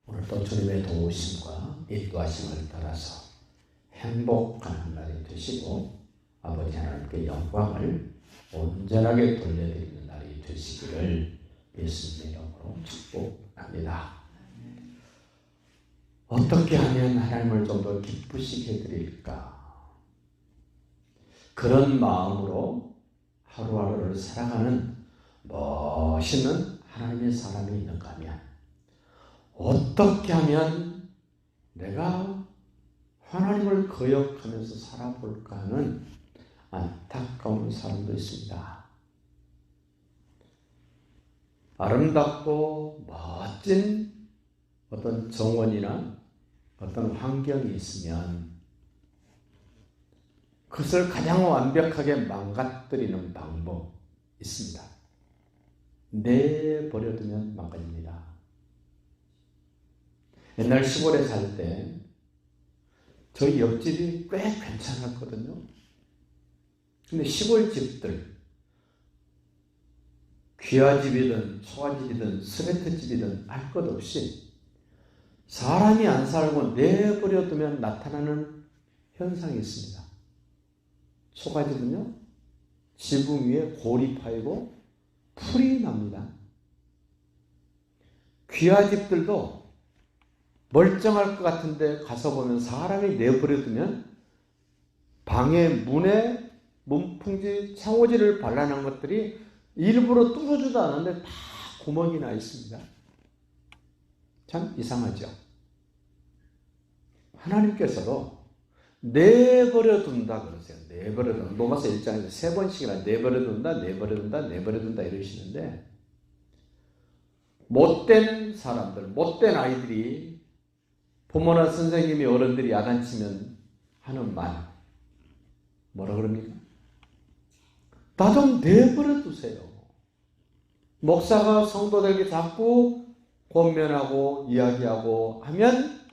오늘도 주님의 도우심과 인도하심을 따라서 행복한 한 날이 되시고 아버지 하나님께 영광을 온전하게 돌려드리는 날이 되시기를 예수님의 이름으로 축복합니다. 어떻게 하면 하나님을 좀 더 기쁘시게 해드릴까? 그런 마음으로 하루하루를 살아가는 멋있는 하나님의 사람이 있는가 하면 어떻게 하면 내가 하나님을 거역하면서 살아볼까 하는 안타까운 사람도 있습니다. 아름답고 멋진 어떤 정원이나 어떤 환경이 있으면 그것을 가장 완벽하게 망가뜨리는 방법 있습니다. 내버려두면 망가집니다. 옛날 시골에 살 때 저희 옆집이 꽤 괜찮았거든요. 근데 시골 집들, 귀화집이든 초가집이든 스웨트집이든 할 것 없이 사람이 안 살고 내버려두면 나타나는 현상이 있습니다. 초가집은요, 지붕 위에 골이 파이고 풀이 납니다. 귀화집들도 멀쩡할 것 같은데 가서 보면 사람이 내버려두면 방의 문에 문풍지, 창호지를 발라놓은 것들이 일부러 뚫어주도 않았는데 다 구멍이 나 있습니다. 참 이상하죠. 하나님께서도 내버려둔다 그러세요. 내버려둔다. 로마서 1장에서 3번씩이나 내버려둔다 이러시는데 못된 사람들, 못된 아이들이 부모나 선생님이 어른들이 야단치면 하는 말 뭐라 그럽니까? 나 좀 내버려 두세요. 목사가 성도들에게 자꾸 권면하고 이야기하고 하면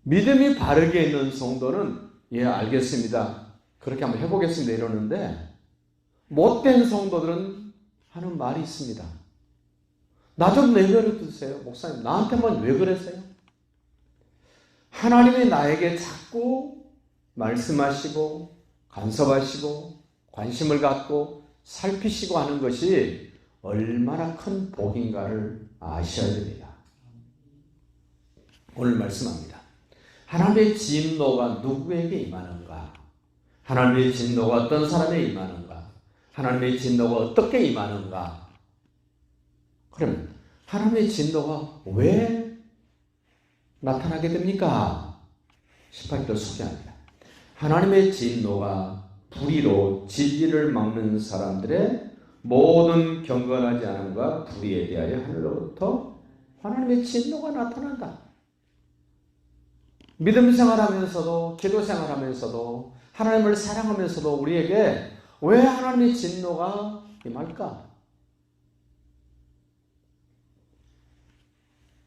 믿음이 바르게 있는 성도는 예 알겠습니다. 그렇게 한번 해보겠습니다 이러는데 못된 성도들은 하는 말이 있습니다. 나 좀 내버려 두세요. 목사님 나한테만 왜 그러세요? 하나님이 나에게 자꾸 말씀하시고 간섭하시고 관심을 갖고 살피시고 하는 것이 얼마나 큰 복인가를 아셔야 됩니다. 오늘 말씀합니다. 하나님의 진노가 누구에게 임하는가? 하나님의 진노가 어떤 사람에 임하는가? 하나님의 진노가 어떻게 임하는가? 그럼 하나님의 진노가 왜 나타나게 됩니까? 18절 소개합니다. 하나님의 진노가 불의로 진리를 막는 사람들의 모든 경건하지 않음과 불의에 대하여 하늘로부터 하나님의 진노가 나타난다. 믿음 생활하면서도 기도 생활하면서도 하나님을 사랑하면서도 우리에게 왜 하나님의 진노가 임할까?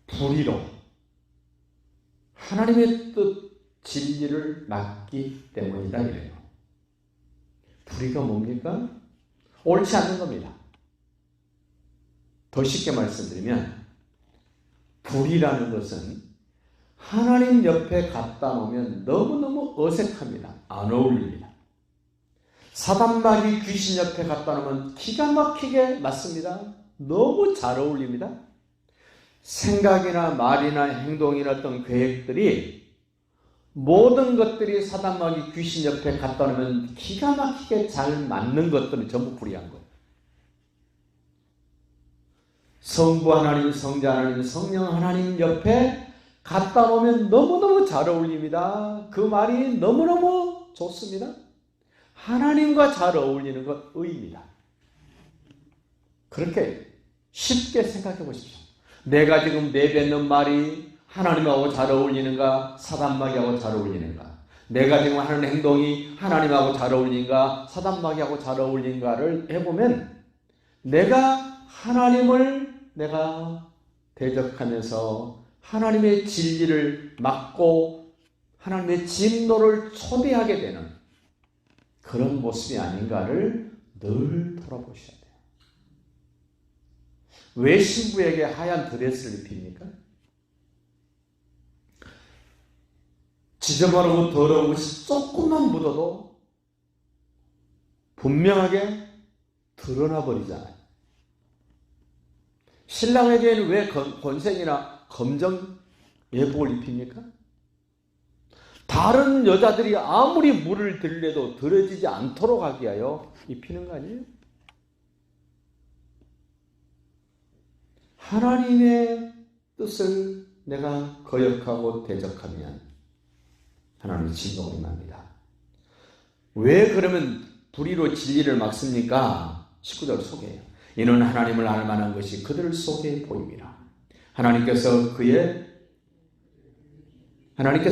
불의로 하나님의 뜻 진리를 막기 때문이다 이래요. 불의가 뭡니까? 옳지 않는 겁니다. 더 쉽게 말씀드리면 불의라는 것은 하나님 옆에 갖다 놓으면 너무너무 어색합니다. 안 어울립니다. 사단마귀 귀신 옆에 갖다 놓으면 기가 막히게 맞습니다. 너무 잘 어울립니다. 생각이나 말이나 행동이나 어떤 계획들이 모든 것들이 사단마귀 귀신 옆에 갖다 놓으면 기가 막히게 잘 맞는 것들은 전부 불의한 거예요. 성부 하나님, 성자 하나님, 성령 하나님 옆에 갖다 놓으면 너무너무 잘 어울립니다. 그 말이 너무너무 좋습니다. 하나님과 잘 어울리는 것 의입니다. 그렇게 쉽게 생각해 보십시오. 내가 지금 내뱉는 말이 하나님하고 잘 어울리는가? 사단마귀하고 잘 어울리는가? 내가 지금 하는 행동이 하나님하고 잘 어울리는가? 사단마귀하고 잘 어울리는가를 해보면 내가 하나님을 내가 대적하면서 하나님의 진리를 막고 하나님의 진노를 초대하게 되는 그런 모습이 아닌가를 늘 돌아보셔야 돼요. 왜 신부에게 하얀 드레스를 입힙니까? 지저분하고 더러운 것이 조금만 묻어도 분명하게 드러나 버리잖아요. 신랑에게는 왜 권색이나 검정 예복을 입힙니까? 다른 여자들이 아무리 물을 들려도 더러지지 않도록 하기 위하여 입히는 거 아니에요? 하나님의 뜻을 내가 거역하고 대적하면 하나님의 진노가 임합니다. 왜 그러면 불의로 진리를 막습니까? 19절 소개해요. 이는 하나님을 알 만한 것이 그들 속에 보입니다. 하나님께서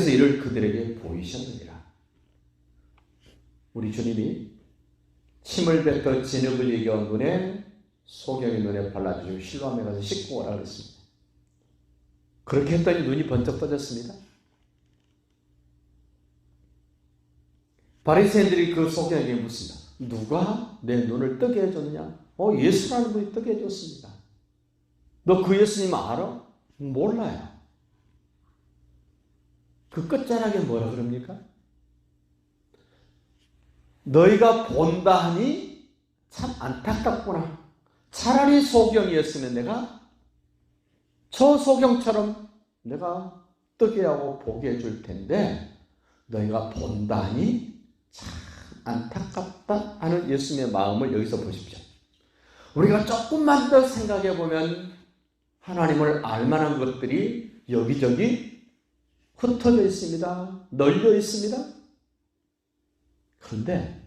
이를 그들에게 보이셨느니라. 우리 주님이 침을 뱉어 진흙을 이겨 눈에 소경의 눈에 발라주시고 실로암에 가서 씻고 오라 그랬습니다. 그렇게 했더니 눈이 번쩍 떠졌습니다. 바리새인들이 그 소경에게 묻습니다. 누가 내 눈을 뜨게 해줬느냐? 예수라는 분이 뜨게 해줬습니다. 너 그 예수님 알아? 몰라요. 그 끝자락에 뭐라 그럽니까? 너희가 본다 하니 참 안타깝구나. 차라리 소경이었으면 내가 저 소경처럼 내가 뜨게 하고 보게 해줄 텐데 너희가 본다 하니 참 안타깝다 하는 예수님의 마음을 여기서 보십시오. 우리가 조금만 더 생각해 보면 하나님을 알 만한 것들이 여기저기 흩어져 있습니다. 널려 있습니다. 그런데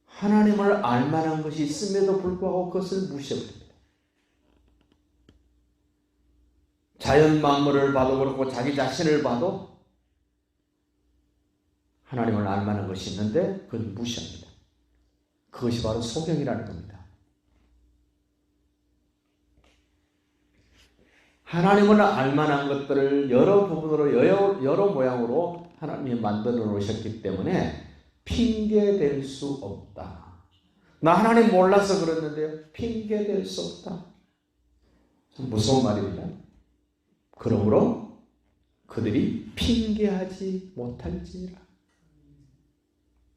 하나님을 알 만한 것이 있음에도 불구하고 그것을 무시해버립니다. 자연 만물을 봐도 그렇고 자기 자신을 봐도 하나님을 알 만한 것이 있는데 그건 무시합니다. 그것이 바로 소경이라는 겁니다. 하나님을 알 만한 것들을 여러 부분으로 여러 모양으로 하나님이 만들어 놓으셨기 때문에 핑계댈 수 없다. 나 하나님 몰라서 그랬는데요. 핑계댈 수 없다. 참 무서운 말입니다. 그러므로 그들이 핑계하지 못할지라.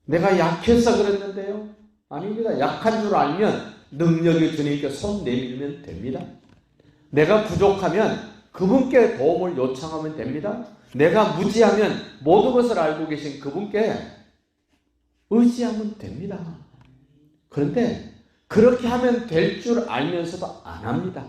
내가 약해서 그랬는데요. 아닙니다. 약한 줄 알면 능력이 주님께 손 내밀면 됩니다. 내가 부족하면 그분께 도움을 요청하면 됩니다. 내가 무지하면 모든 것을 알고 계신 그분께 의지하면 됩니다. 그런데 그렇게 하면 될 줄 알면서도 안 합니다.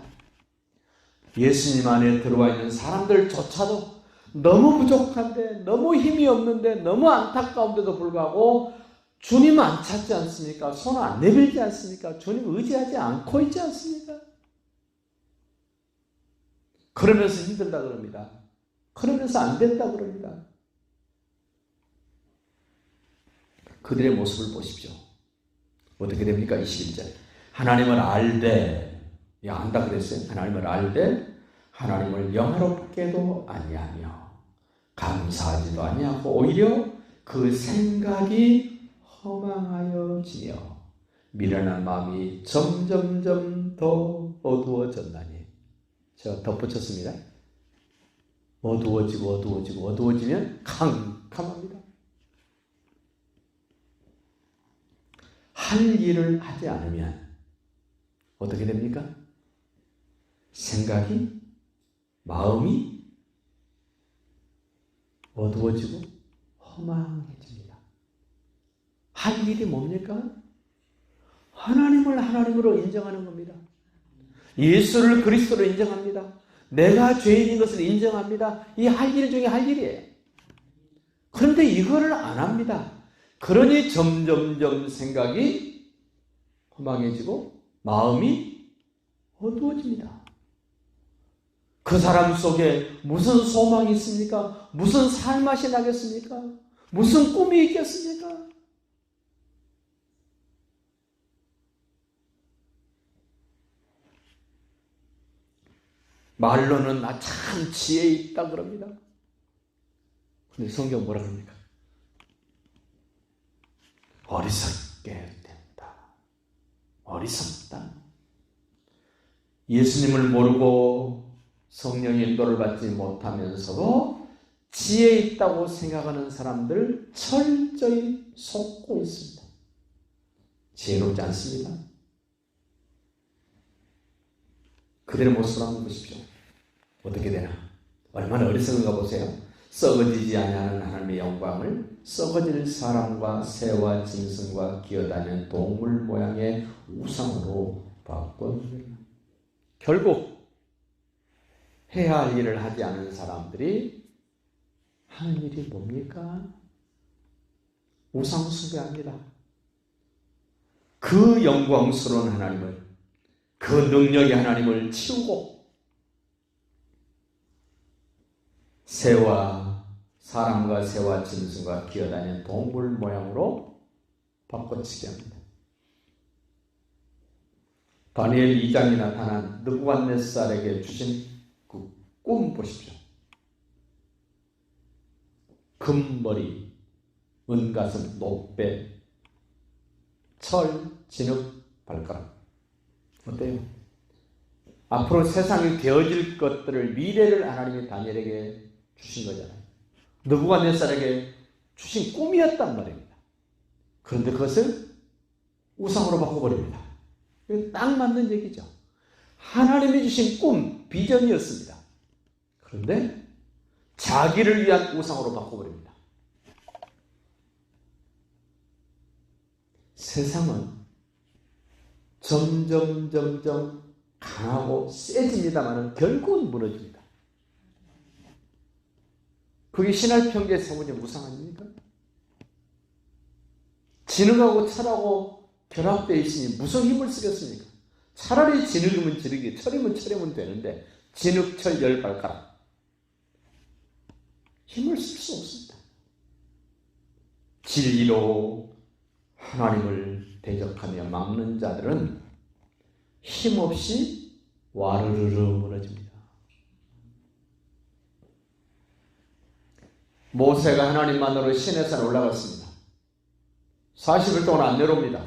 예수님 안에 들어와 있는 사람들조차도 너무 부족한데, 너무 힘이 없는데, 너무 안타까운데도 불구하고 주님 안 찾지 않습니까? 손 안 내밀지 않습니까? 주님 의지하지 않고 있지 않습니까? 그러면서 힘들다 그럽니다. 그러면서 안 된다 그럽니다. 그들의 모습을 보십시오. 어떻게 됩니까? 21절. 하나님을 알되, 안다 그랬어요. 하나님을 알되 하나님을 영화롭게도 아니하며 감사하지도 아니하고 오히려 그 생각이 허망하여지며 미련한 마음이 점점점 더 어두워졌나니. 제가 덧붙였습니다. 어두워지면 캄캄합니다. 할 일을 하지 않으면 어떻게 됩니까? 생각이, 마음이 어두워지고 허망해집니다. 할 일이 뭡니까? 하나님을 하나님으로 인정하는 겁니다. 예수를 그리스도로 인정합니다. 내가 죄인인 것을 인정합니다. 이 할 일 중에 할 일이에요. 그런데 이거를 안 합니다. 그러니 점점점 생각이 허망해지고 마음이 어두워집니다. 그 사람 속에 무슨 소망이 있습니까? 무슨 살맛이 나겠습니까? 무슨 꿈이 있겠습니까? 말로는 나 참 지혜 있다 그럽니다. 근데 성경 뭐라 그럽니까? 어리석게 된다. 어리석다. 예수님을 모르고 성령의 인도를 받지 못하면서도 지혜 있다고 생각하는 사람들 철저히 속고 있습니다. 지혜롭지 않습니다. 그들의 모습을 한번 보십시오. 어떻게 되나? 얼마나 어리석은가 보세요. 썩어지지 아니하는 하나님의 영광을 썩어질 사람과 새와 짐승과 기어다니는 동물 모양의 우상으로 바꿔줍니다. 결국 해야 할 일을 하지 않은 사람들이 하는 일이 뭡니까? 우상 숭배합니다. 그 영광스러운 하나님을, 그 능력의 하나님을 치우고 사람과 새와 짐승과 기어다니는 동물 모양으로 바꿔치게 합니다. 다니엘 2장에 나타난 느부갓네살에게 주신 그 꿈 보십시오. 금머리, 은가슴, 노배, 철, 진흙, 발가락. 어때요? 앞으로 세상이 되어질 것들을, 미래를 하나님이 다니엘에게 주신 거잖아요. 느부갓네살에게 주신 꿈이었단 말입니다. 그런데 그것을 우상으로 바꿔버립니다. 이거 딱 맞는 얘기죠. 하나님이 주신 꿈, 비전이었습니다. 그런데 자기를 위한 우상으로 바꿔버립니다. 세상은 점점 강하고 세집니다만 결국은 무너집니다. 그게 신할평기에 세워진 우상 아닙니까? 진흙하고 철하고 결합되어 있으니 무슨 힘을 쓰겠습니까? 차라리 진흙이면 진흙이, 철이면 철이면 되는데 진흙, 철, 열, 발가락 힘을 쓸 수 없습니다. 진리로 하나님을 대적하며 막는 자들은 힘없이 와르르르 무너집니다. 모세가 하나님만으로 시내산에 올라갔습니다. 40일 동안 안 내려옵니다.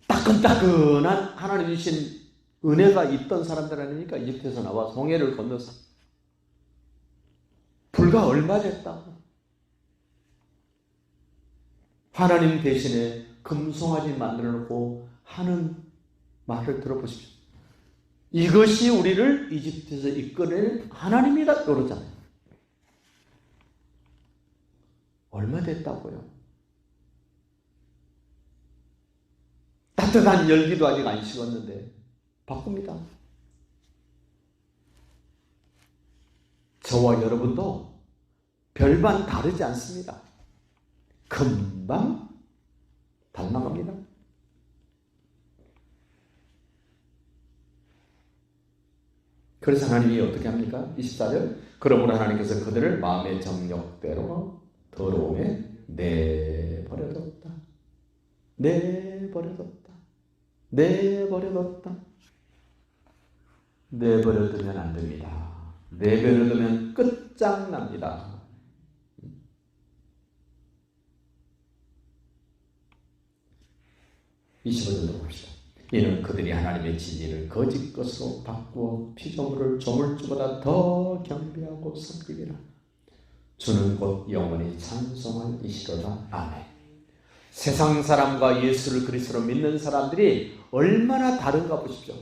따끈따끈한 하나님 주신 은혜가 있던 사람들 아닙니까? 이집트에서 나와 홍해를 건너서 불과 얼마 됐다고 하나님 대신에 금송아지 만들어 놓고 하는 말을 들어보십시오. 이것이 우리를 이집트에서 이끌어낸 하나님이다 그러잖아요. 얼마 됐다고요? 따뜻한 열기도 아직 안 식었는데 바꿉니다. 저와 여러분도 별반 다르지 않습니다. 금방 닮아갑니다. 그래서 하나님이 어떻게 합니까? 24절 그러므로 하나님께서 그들을 마음의 정욕대로 더러움에 내버려뒀다. 내버려두면 안 됩니다. 내버려두면 끝장납니다. 25절로 봅시다. 이는 그들이 하나님의 진리를 거짓 것으로 바꾸어 피조물을 조물주보다 더 경배하고 섬기리라. 주는 곧 영원히 찬송할 이시로다. 아멘. 세상 사람과 예수를 그리스도로 믿는 사람들이 얼마나 다른가 보십시오.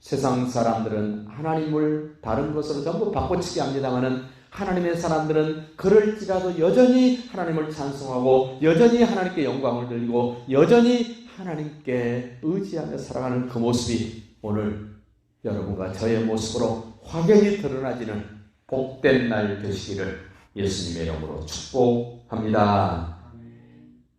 세상 사람들은 하나님을 다른 것으로 전부 바꿔치기 합니다마는 하나님의 사람들은 그럴지라도 여전히 하나님을 찬송하고 여전히 하나님께 영광을 돌리고 여전히 하나님께 의지하며 살아가는 그 모습이 오늘 여러분과 저의 모습으로 확연히 드러나지는 복된 날 되시기를 예수님의 이름으로 축복합니다.